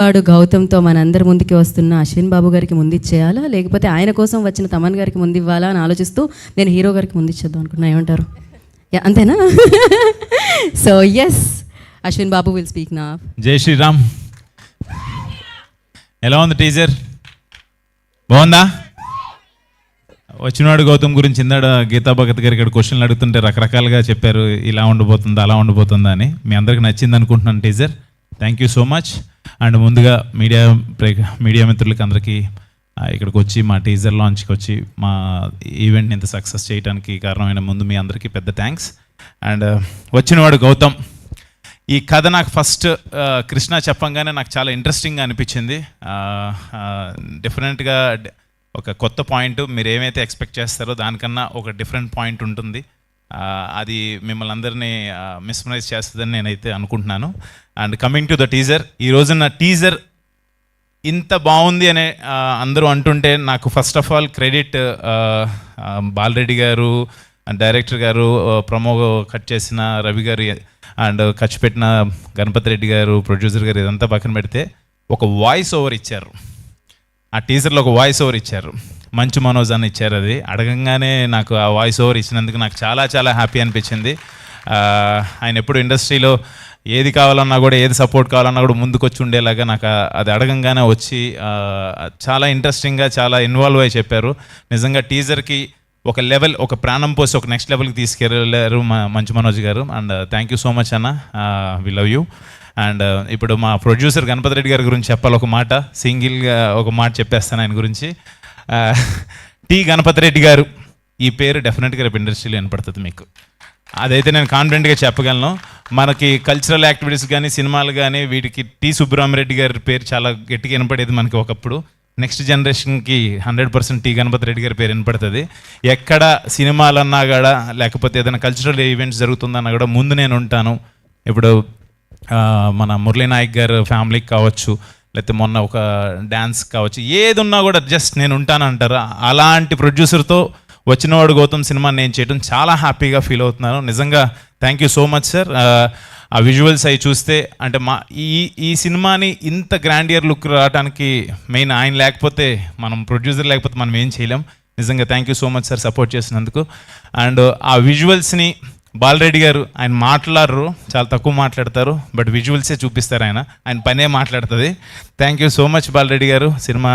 వాడు గౌతమ్తో మనందరి ముందుకి వస్తున్న అశ్విన్ బాబు గారికి ముందు ఇచ్చేయాలా, లేకపోతే ఆయన కోసం వచ్చిన తమన్ గారికి ముందు ఇవ్వాలా అని ఆలోచిస్తూ నేను హీరో గారికి ముందు ఇచ్చేద్దాం అనుకున్నా. ఏమంటారు? అంతేనా? So yes, Ashwin Babu will speak నా. జై శ్రీరామ్. ఎలా ఉంది టీజర్? బాగుందా? వచ్చినవాడు గౌతమ్ గురించి ఇందాడ గీతా భగత్ గారు ఇక్కడ క్వశ్చన్లు అడుగుతుంటే రకరకాలుగా చెప్పారు, ఇలా ఉండబోతుందా అలా ఉండబోతుందా అని. మీ అందరికి నచ్చింది అనుకుంటున్నాను teaser. Thank you so much. And ముందుగా మీడియా మిత్రులకి అందరికీ ఇక్కడికి వచ్చి మా టీజర్ లాంచ్కి వచ్చి మా ఈవెంట్ని ఇంత సక్సెస్ చేయడానికి కారణమైన ముందు మీ అందరికీ పెద్ద థ్యాంక్స్. అండ్ వచ్చినవాడు గౌతమ్, ఈ కథ నాకు ఫస్ట్ కృష్ణ చెప్పంగానే నాకు చాలా ఇంట్రెస్టింగ్గా అనిపించింది. డిఫరెంట్గా ఒక కొత్త పాయింట్, మీరు ఏమైతే ఎక్స్పెక్ట్ చేస్తారో దానికన్నా ఒక డిఫరెంట్ పాయింట్ ఉంటుంది. అది మిమ్మల్ని అందరినీ మిస్మరైజ్ చేస్తుందని నేనైతే అనుకుంటున్నాను. And coming to the teaser, ఈ రోజున టీజర్ ఇంత బాగుంది అనే అందరూ అంటుంటే నాకు first of all credit Bala Reddy గారు, డైరెక్టర్ గారు, ప్రమో కట్ చేసిన రవి గారు, అండ్ ఖర్చు పెట్టిన గణపతి రెడ్డి గారు, ప్రొడ్యూసర్ గారు, ఇదంతా పక్కన పెడితే ఒక వాయిస్ ఓవర్ ఇచ్చారు. ఆ టీజర్లో ఒక వాయిస్ ఓవర్ ఇచ్చారు, మంచు మనోజ్ అని ఇచ్చారు. అది అడగంగానే నాకు ఆ వాయిస్ ఓవర్ ఇచ్చినందుకు నాకు చాలా చాలా హ్యాపీ అనిపించింది. ఆయన ఎప్పుడు ఇండస్ట్రీలో ఏది కావాలన్నా కూడా, ఏది సపోర్ట్ కావాలన్నా కూడా ముందుకు వచ్చి ఉండేలాగా నాకు అది అడగంగానే వచ్చి చాలా ఇంట్రెస్టింగ్గా చాలా ఇన్వాల్వ్ అయ్యి చెప్పారు. నిజంగా టీజర్కి ఒక లెవెల్, ఒక ప్రాణం పోసి ఒక నెక్స్ట్ లెవెల్కి తీసుకెళ్ళారు మంచు మనోజ్ గారు. And thank you so much అన్న, వి లవ్ యూ. అండ్ ఇప్పుడు మా ప్రొడ్యూసర్ గణపతి రెడ్డి గారి గురించి చెప్పాలి. ఒక మాట, సింగిల్గా ఒక మాట చెప్పేస్తాను ఆయన గురించి. టి గణపతి రెడ్డి గారు, ఈ పేరు డెఫినెట్గా రేపు ఇండస్ట్రీలో వినపడుతుంది మీకు, అదైతే నేను కాన్ఫిడెంట్గా చెప్పగలను. మనకి కల్చరల్ యాక్టివిటీస్ కానీ, సినిమాలు కానీ, వీటికి టి సుబ్బరామరెడ్డి గారి పేరు చాలా గట్టిగా వినపడేది మనకి ఒకప్పుడు. నెక్స్ట్ జనరేషన్కి 100% టి గణపతి రెడ్డి గారి పేరు వినపడుతుంది. ఎక్కడ సినిమాలన్నా కూడా, లేకపోతే ఏదైనా కల్చరల్ ఈవెంట్స్ జరుగుతుందన్నా కూడా ముందు నేను ఉంటాను. ఇప్పుడు మన మురళీ నాయక్ గారు ఫ్యామిలీకి కావచ్చు, లేకపోతే మొన్న ఒక డ్యాన్స్ కావచ్చు, ఏది ఉన్నా కూడా జస్ట్ నేను ఉంటానంటారు. అలాంటి ప్రొడ్యూసర్తో వచ్చినవాడు గౌతమ్ సినిమా నేను చేయడం చాలా హ్యాపీగా ఫీల్ అవుతున్నాను. నిజంగా thank you so much sir. ఆ విజువల్స్ అవి చూస్తే అంటే ఈ సినిమాని ఇంత గ్రాండియర్ లుక్ రావడానికి మెయిన్ ఆయన లేకపోతే, మనం ప్రొడ్యూసర్ లేకపోతే మనం ఏం చేయలేం. నిజంగా thank you so much sir support చేసినందుకు. అండ్ ఆ విజువల్స్ని బాలరెడ్డి గారు, ఆయన మాట్లాడరు, చాలా తక్కువ మాట్లాడతారు, బట్ విజువల్సే చూపిస్తారు. ఆయన పనే మాట్లాడుతుంది. Thank you so much Balareddy గారు, సినిమా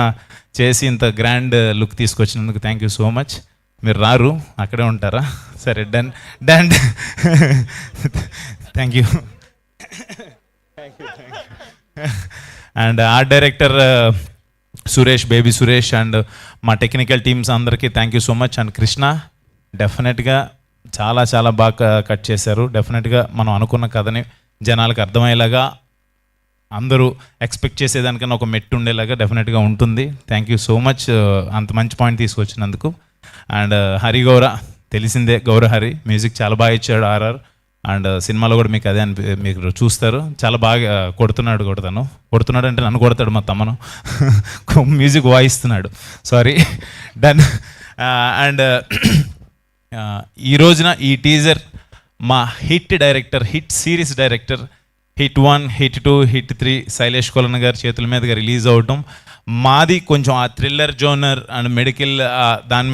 చేసి ఇంత గ్రాండ్ లుక్ తీసుకొచ్చినందుకు థ్యాంక్ యూ సో మచ్. మీరు రారు, అక్కడే ఉంటారా? సరే, done done. Thank you. And art director Suresh, baby Suresh, and మా టెక్నికల్ టీమ్స్ అందరికీ thank you so much. And Krishna డెఫినెట్గా చాలా చాలా బాగా కట్ చేశారు. డెఫినెట్గా మనం అనుకున్న కథని జనాలకు అర్థమయ్యేలాగా, అందరూ ఎక్స్పెక్ట్ చేసేదానికన్నా ఒక మెట్టు ఉండేలాగా డెఫినెట్గా ఉంటుంది. థ్యాంక్ యూ సో మచ్ అంత మంచి పాయింట్ తీసుకొచ్చినందుకు. అండ్ హరి గౌర, తెలిసిందే, గౌర హరి మ్యూజిక్ చాలా బాగా ఇచ్చాడు ఆర్ఆర్. అండ్ సినిమాలో కూడా మీకు అదే మీరు చూస్తారు, చాలా బాగా కొడుతున్నాడు అంటే నన్ను కొడతాడు మా తమ్మను. మ్యూజిక్ వాయిస్తున్నాడు, సారీ, డన్. అండ్ ఈ రోజున ఈ టీజర్ మా hit director, hit series director, hit 1, hit 2, hit 3 Sailesh Kolanu గారి చేతుల మీదుగా రిలీజ్ అవటం, మాది కొంచెం ఆ థ్రిల్లర్ జోనర్ అండ్ మెడికల్ దాని మీద